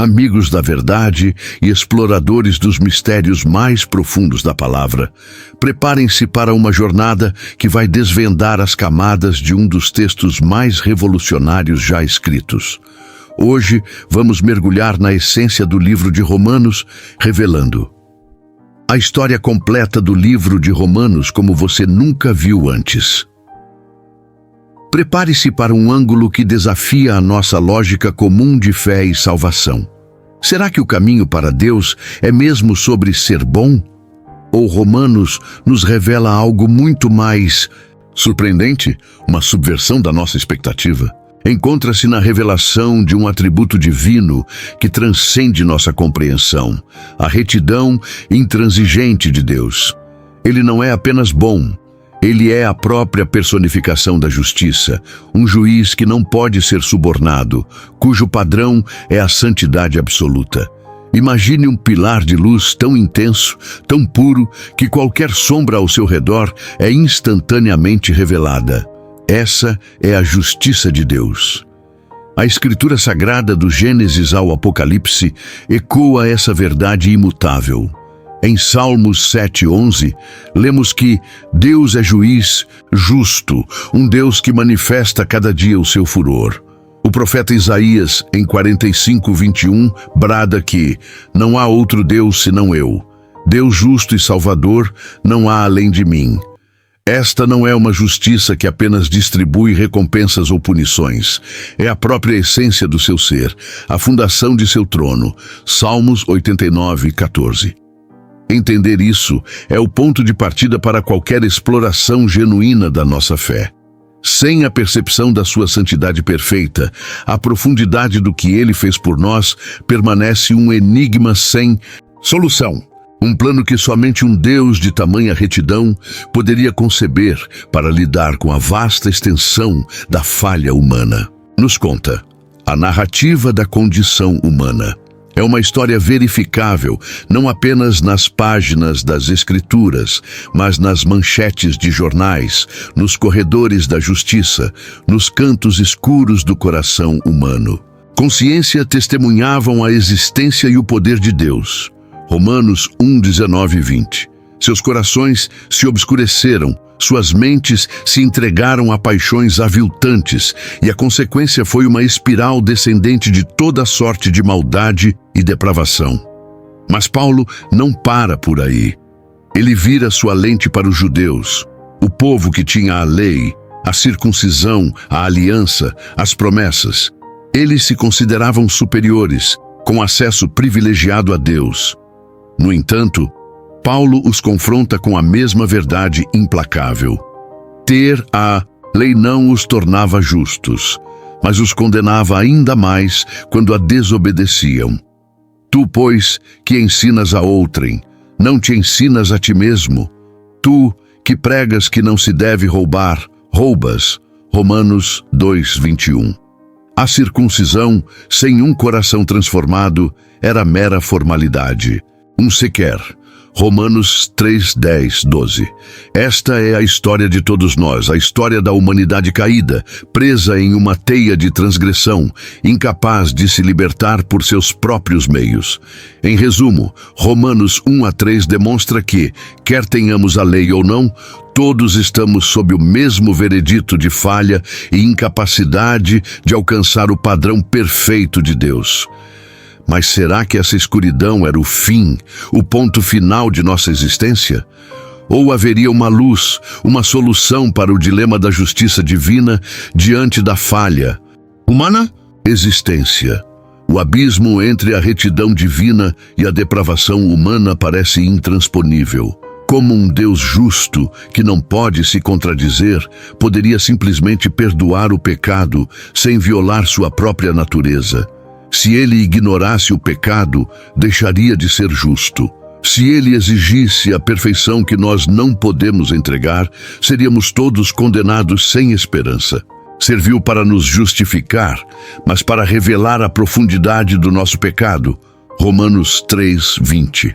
Amigos da verdade e exploradores dos mistérios mais profundos da palavra, preparem-se para uma jornada que vai desvendar as camadas de um dos textos mais revolucionários já escritos. Hoje vamos mergulhar na essência do livro de Romanos, revelando a história completa do livro de Romanos como você nunca viu antes. Prepare-se para um ângulo que desafia a nossa lógica comum de fé e salvação. Será que o caminho para Deus é mesmo sobre ser bom? Ou Romanos nos revela algo muito mais surpreendente, uma subversão da nossa expectativa? Encontra-se na revelação de um atributo divino que transcende nossa compreensão, a retidão intransigente de Deus. Ele não é apenas bom, ele é a própria personificação da justiça, um juiz que não pode ser subornado, cujo padrão é a santidade absoluta. Imagine um pilar de luz tão intenso, tão puro, que qualquer sombra ao seu redor é instantaneamente revelada. Essa é a justiça de Deus. A Escritura Sagrada do Gênesis ao Apocalipse ecoa essa verdade imutável. Em Salmos 7:11, lemos que Deus é juiz justo, um Deus que manifesta cada dia o seu furor. O profeta Isaías, em 45:21, brada que não há outro Deus senão eu. Deus justo e salvador, não há além de mim. Esta não é uma justiça que apenas distribui recompensas ou punições. É a própria essência do seu ser, a fundação de seu trono. Salmos 89:14. Entender isso é o ponto de partida para qualquer exploração genuína da nossa fé. Sem a percepção da sua santidade perfeita, a profundidade do que ele fez por nós permanece um enigma sem solução. Um plano que somente um Deus de tamanha retidão poderia conceber para lidar com a vasta extensão da falha humana. Nos conta a narrativa da condição humana. É uma história verificável, não apenas nas páginas das Escrituras, mas nas manchetes de jornais, nos corredores da justiça, nos cantos escuros do coração humano. Consciência testemunhavam a existência e o poder de Deus. Romanos 1:19 e 20. Seus corações se obscureceram, suas mentes se entregaram a paixões aviltantes, e a consequência foi uma espiral descendente de toda sorte de maldade e depravação. Mas Paulo não para por aí. Ele vira sua lente para os judeus, o povo que tinha a lei, a circuncisão, a aliança, as promessas. Eles se consideravam superiores, com acesso privilegiado a Deus. No entanto, Paulo os confronta com a mesma verdade implacável. Ter a lei não os tornava justos, mas os condenava ainda mais quando a desobedeciam. Tu, pois, que ensinas a outrem, não te ensinas a ti mesmo. Tu, que pregas que não se deve roubar, roubas. Romanos 2:21. A circuncisão, sem um coração transformado, era mera formalidade. Um sequer. Romanos 3:10, 12. Esta é a história de todos nós, a história da humanidade caída, presa em uma teia de transgressão, incapaz de se libertar por seus próprios meios. Em resumo, Romanos 1-3 demonstra que, quer tenhamos a lei ou não, todos estamos sob o mesmo veredito de falha e incapacidade de alcançar o padrão perfeito de Deus. Mas será que essa escuridão era o fim, o ponto final de nossa existência? Ou haveria uma luz, uma solução para o dilema da justiça divina diante da falha humana? Existência. O abismo entre a retidão divina e a depravação humana parece intransponível. Como um Deus justo, que não pode se contradizer, poderia simplesmente perdoar o pecado sem violar sua própria natureza? Se ele ignorasse o pecado, deixaria de ser justo. Se ele exigisse a perfeição que nós não podemos entregar, seríamos todos condenados sem esperança. Serviu para nos justificar, mas para revelar a profundidade do nosso pecado. Romanos 3:20.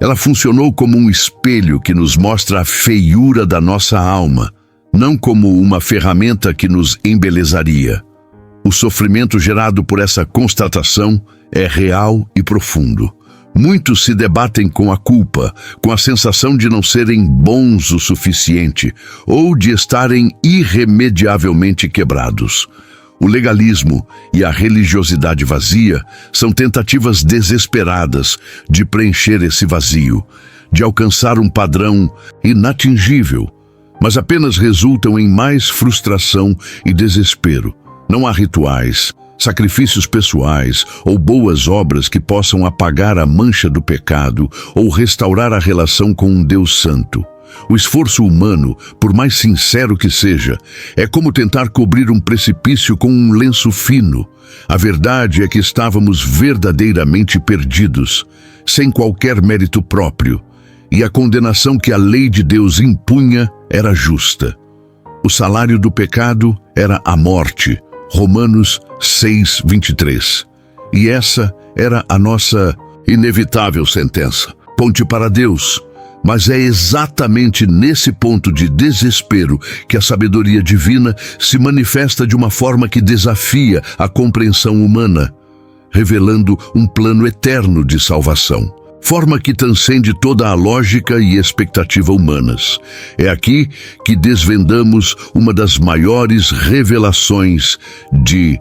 Ela funcionou como um espelho que nos mostra a feiura da nossa alma, não como uma ferramenta que nos embelezaria. O sofrimento gerado por essa constatação é real e profundo. Muitos se debatem com a culpa, com a sensação de não serem bons o suficiente ou de estarem irremediavelmente quebrados. O legalismo e a religiosidade vazia são tentativas desesperadas de preencher esse vazio, de alcançar um padrão inatingível, mas apenas resultam em mais frustração e desespero. Não há rituais, sacrifícios pessoais ou boas obras que possam apagar a mancha do pecado ou restaurar a relação com um Deus santo. O esforço humano, por mais sincero que seja, é como tentar cobrir um precipício com um lenço fino. A verdade é que estávamos verdadeiramente perdidos, sem qualquer mérito próprio, e a condenação que a lei de Deus impunha era justa. O salário do pecado era a morte, Romanos 6:23. E essa era a nossa inevitável sentença. Ponte para Deus. Mas é exatamente nesse ponto de desespero que a sabedoria divina se manifesta de uma forma que desafia a compreensão humana, revelando um plano eterno de salvação, forma que transcende toda a lógica e expectativa humanas. É aqui que desvendamos uma das maiores revelações de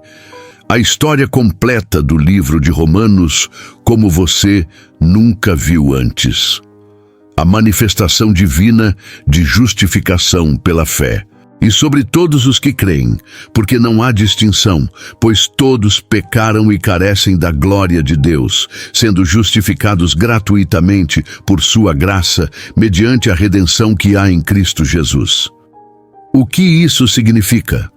a história completa do livro de Romanos, como você nunca viu antes. A manifestação divina de justificação pela fé. E sobre todos os que creem, porque não há distinção, pois todos pecaram e carecem da glória de Deus, sendo justificados gratuitamente por sua graça, mediante a redenção que há em Cristo Jesus. O que isso significa?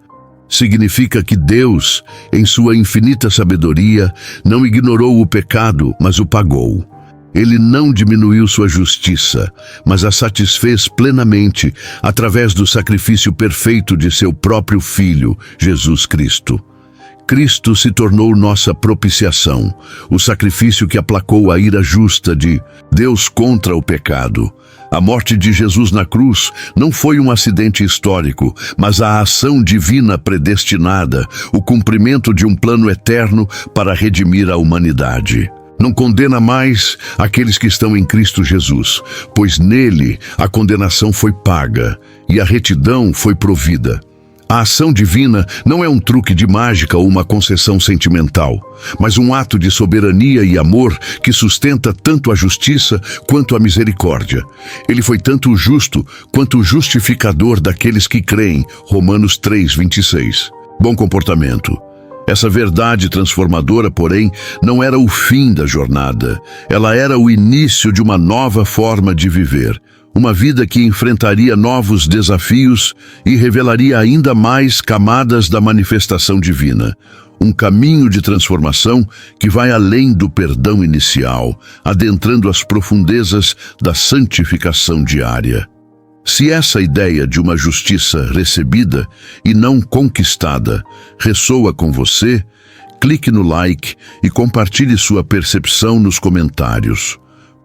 Significa que Deus, em sua infinita sabedoria, não ignorou o pecado, mas o pagou. Ele não diminuiu sua justiça, mas a satisfez plenamente através do sacrifício perfeito de seu próprio Filho, Jesus Cristo. Cristo se tornou nossa propiciação, o sacrifício que aplacou a ira justa de Deus contra o pecado. A morte de Jesus na cruz não foi um acidente histórico, mas a ação divina predestinada, o cumprimento de um plano eterno para redimir a humanidade. Não condena mais aqueles que estão em Cristo Jesus, pois nele a condenação foi paga e a retidão foi provida. A ação divina não é um truque de mágica ou uma concessão sentimental, mas um ato de soberania e amor que sustenta tanto a justiça quanto a misericórdia. Ele foi tanto o justo quanto o justificador daqueles que creem, Romanos 3:26. Bom comportamento. Essa verdade transformadora, porém, não era o fim da jornada. Ela era o início de uma nova forma de viver. Uma vida que enfrentaria novos desafios e revelaria ainda mais camadas da manifestação divina. Um caminho de transformação que vai além do perdão inicial, adentrando as profundezas da santificação diária. Se essa ideia de uma justiça recebida e não conquistada ressoa com você, clique no like e compartilhe sua percepção nos comentários.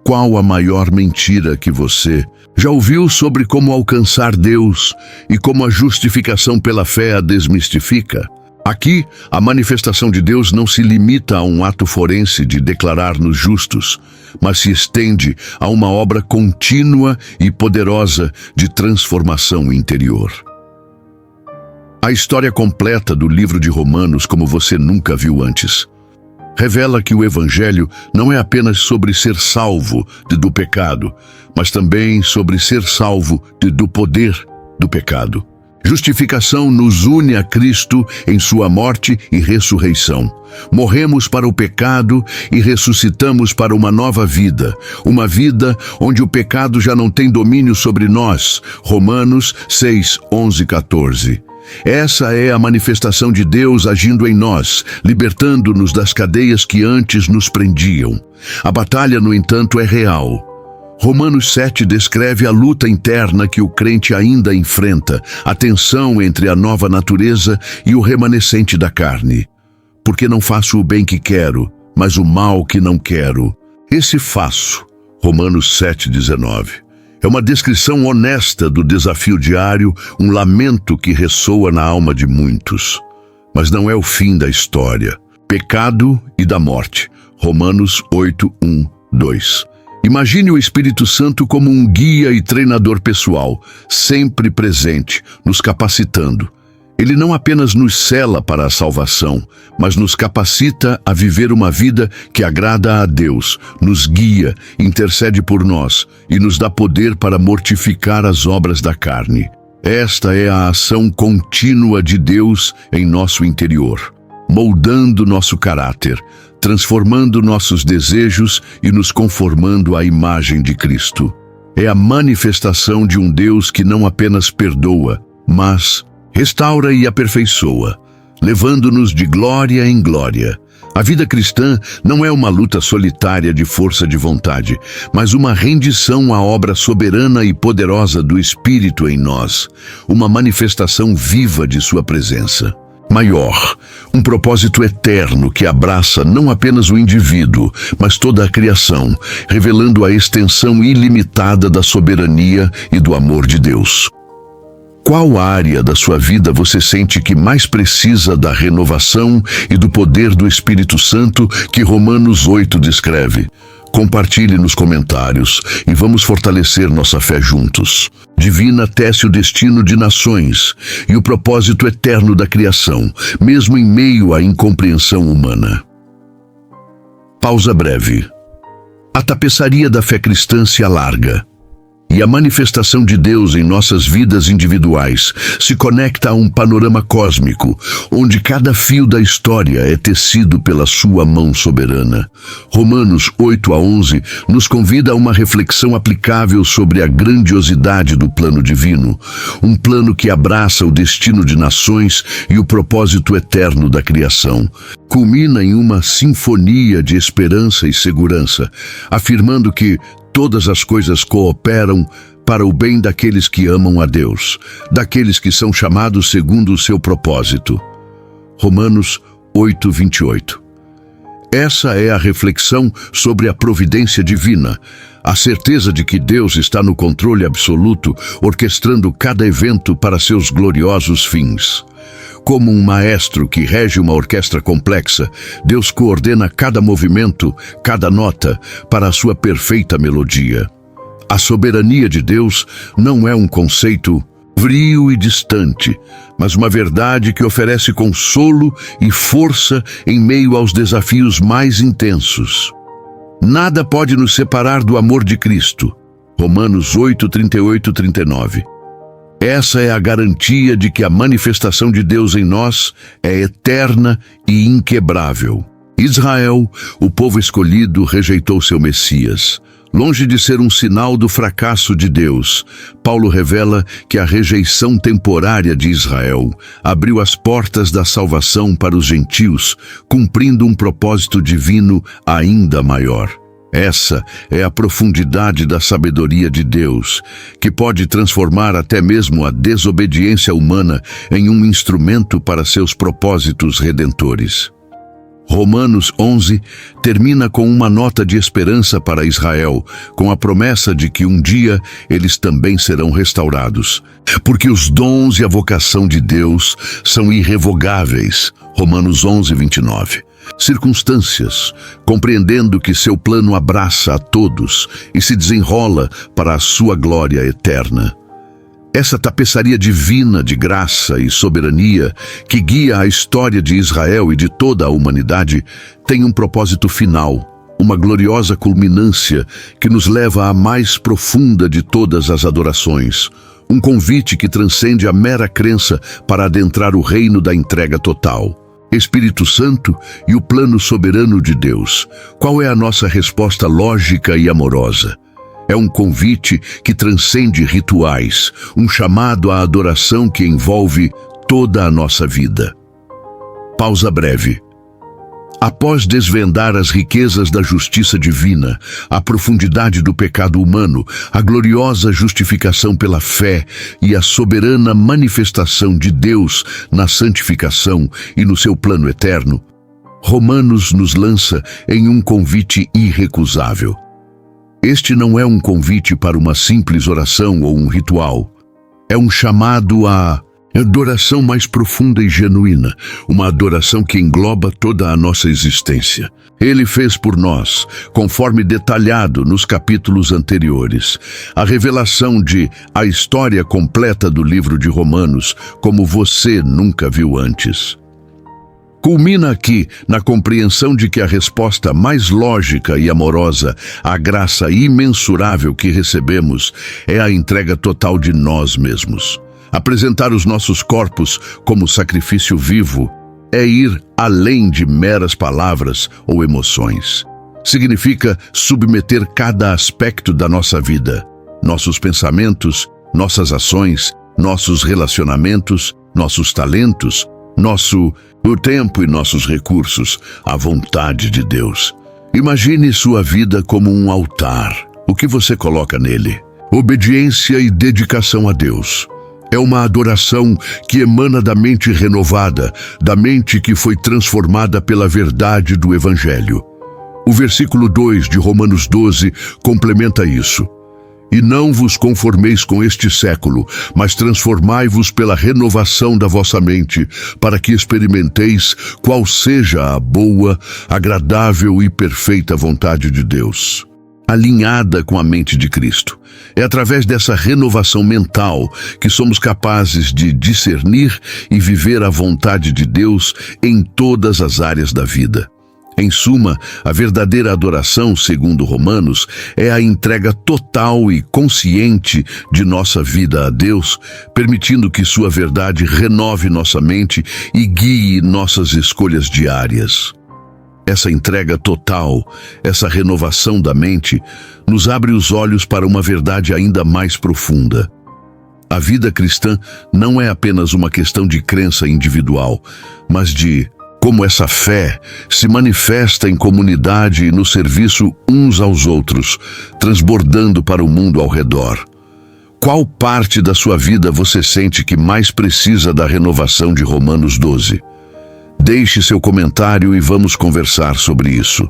Qual a maior mentira que você já ouviu sobre como alcançar Deus e como a justificação pela fé a desmistifica? Aqui, a manifestação de Deus não se limita a um ato forense de declarar-nos justos, mas se estende a uma obra contínua e poderosa de transformação interior. A história completa do livro de Romanos, como você nunca viu antes, revela que o Evangelho não é apenas sobre ser salvo do pecado, mas também sobre ser salvo do poder do pecado. Justificação nos une a Cristo em sua morte e ressurreição. Morremos para o pecado e ressuscitamos para uma nova vida. Uma vida onde o pecado já não tem domínio sobre nós. Romanos 6:11-14. Essa é a manifestação de Deus agindo em nós, libertando-nos das cadeias que antes nos prendiam. A batalha, no entanto, é real. Romanos 7 descreve a luta interna que o crente ainda enfrenta, a tensão entre a nova natureza e o remanescente da carne. Porque não faço o bem que quero, mas o mal que não quero. Esse faço, Romanos 7:19. É uma descrição honesta do desafio diário, um lamento que ressoa na alma de muitos. Mas não é o fim da história. Pecado e da morte. Romanos 8, 1, 2. Imagine o Espírito Santo como um guia e treinador pessoal, sempre presente, nos capacitando. Ele não apenas nos sela para a salvação, mas nos capacita a viver uma vida que agrada a Deus, nos guia, intercede por nós e nos dá poder para mortificar as obras da carne. Esta é a ação contínua de Deus em nosso interior, moldando nosso caráter, transformando nossos desejos e nos conformando à imagem de Cristo. É a manifestação de um Deus que não apenas perdoa, mas restaura e aperfeiçoa, levando-nos de glória em glória. A vida cristã não é uma luta solitária de força de vontade, mas uma rendição à obra soberana e poderosa do Espírito em nós, uma manifestação viva de sua presença. Maior, um propósito eterno que abraça não apenas o indivíduo, mas toda a criação, revelando a extensão ilimitada da soberania e do amor de Deus. Qual área da sua vida você sente que mais precisa da renovação e do poder do Espírito Santo que Romanos 8 descreve? Compartilhe nos comentários e vamos fortalecer nossa fé juntos. Divina tece o destino de nações e o propósito eterno da criação, mesmo em meio à incompreensão humana. Pausa breve. A tapeçaria da fé cristã se alarga. E a manifestação de Deus em nossas vidas individuais se conecta a um panorama cósmico, onde cada fio da história é tecido pela sua mão soberana. Romanos 8 a 11 nos convida a uma reflexão aplicável sobre a grandiosidade do plano divino, um plano que abraça o destino de nações e o propósito eterno da criação. Culmina em uma sinfonia de esperança e segurança, afirmando que todas as coisas cooperam para o bem daqueles que amam a Deus, daqueles que são chamados segundo o seu propósito. Romanos 8, 28. Essa é a reflexão sobre a providência divina, a certeza de que Deus está no controle absoluto, orquestrando cada evento para seus gloriosos fins. Como um maestro que rege uma orquestra complexa, Deus coordena cada movimento, cada nota, para a sua perfeita melodia. A soberania de Deus não é um conceito frio e distante, mas uma verdade que oferece consolo e força em meio aos desafios mais intensos. Nada pode nos separar do amor de Cristo. Romanos 8, 38, 39. Essa é a garantia de que a manifestação de Deus em nós é eterna e inquebrável. Israel, o povo escolhido, rejeitou seu Messias. Longe de ser um sinal do fracasso de Deus, Paulo revela que a rejeição temporária de Israel abriu as portas da salvação para os gentios, cumprindo um propósito divino ainda maior. Essa é a profundidade da sabedoria de Deus, que pode transformar até mesmo a desobediência humana em um instrumento para seus propósitos redentores. Romanos 11 termina com uma nota de esperança para Israel, com a promessa de que um dia eles também serão restaurados. Porque os dons e a vocação de Deus são irrevogáveis. Romanos 11, 29. Circunstâncias, compreendendo que seu plano abraça a todos e se desenrola para a sua glória eterna. Essa tapeçaria divina de graça e soberania que guia a história de Israel e de toda a humanidade tem um propósito final, uma gloriosa culminância que nos leva à mais profunda de todas as adorações, um convite que transcende a mera crença para adentrar o reino da entrega total. Espírito Santo e o plano soberano de Deus, qual é a nossa resposta lógica e amorosa? É um convite que transcende rituais, um chamado à adoração que envolve toda a nossa vida. Pausa breve. Após desvendar as riquezas da justiça divina, a profundidade do pecado humano, a gloriosa justificação pela fé e a soberana manifestação de Deus na santificação e no seu plano eterno, Romanos nos lança em um convite irrecusável. Este não é um convite para uma simples oração ou um ritual. É um chamado a Adoração mais profunda e genuína, uma adoração que engloba toda a nossa existência. Ele fez por nós, conforme detalhado nos capítulos anteriores, a revelação de a história completa do livro de Romanos, como você nunca viu antes. Culmina aqui na compreensão de que a resposta mais lógica e amorosa à graça imensurável que recebemos é a entrega total de nós mesmos. Apresentar os nossos corpos como sacrifício vivo é ir além de meras palavras ou emoções. Significa submeter cada aspecto da nossa vida, nossos pensamentos, nossas ações, nossos relacionamentos, nossos talentos, o tempo e nossos recursos à vontade de Deus. Imagine sua vida como um altar. O que você coloca nele? Obediência e dedicação a Deus. É uma adoração que emana da mente renovada, da mente que foi transformada pela verdade do Evangelho. O versículo 2 de Romanos 12 complementa isso. E não vos conformeis com este século, mas transformai-vos pela renovação da vossa mente, para que experimenteis qual seja a boa, agradável e perfeita vontade de Deus. Alinhada com a mente de Cristo. É através dessa renovação mental que somos capazes de discernir e viver a vontade de Deus em todas as áreas da vida. Em suma, a verdadeira adoração, segundo Romanos, é a entrega total e consciente de nossa vida a Deus, permitindo que sua verdade renove nossa mente e guie nossas escolhas diárias. Essa entrega total, essa renovação da mente, nos abre os olhos para uma verdade ainda mais profunda. A vida cristã não é apenas uma questão de crença individual, mas de como essa fé se manifesta em comunidade e no serviço uns aos outros, transbordando para o mundo ao redor. Qual parte da sua vida você sente que mais precisa da renovação de Romanos 12? Deixe seu comentário e vamos conversar sobre isso.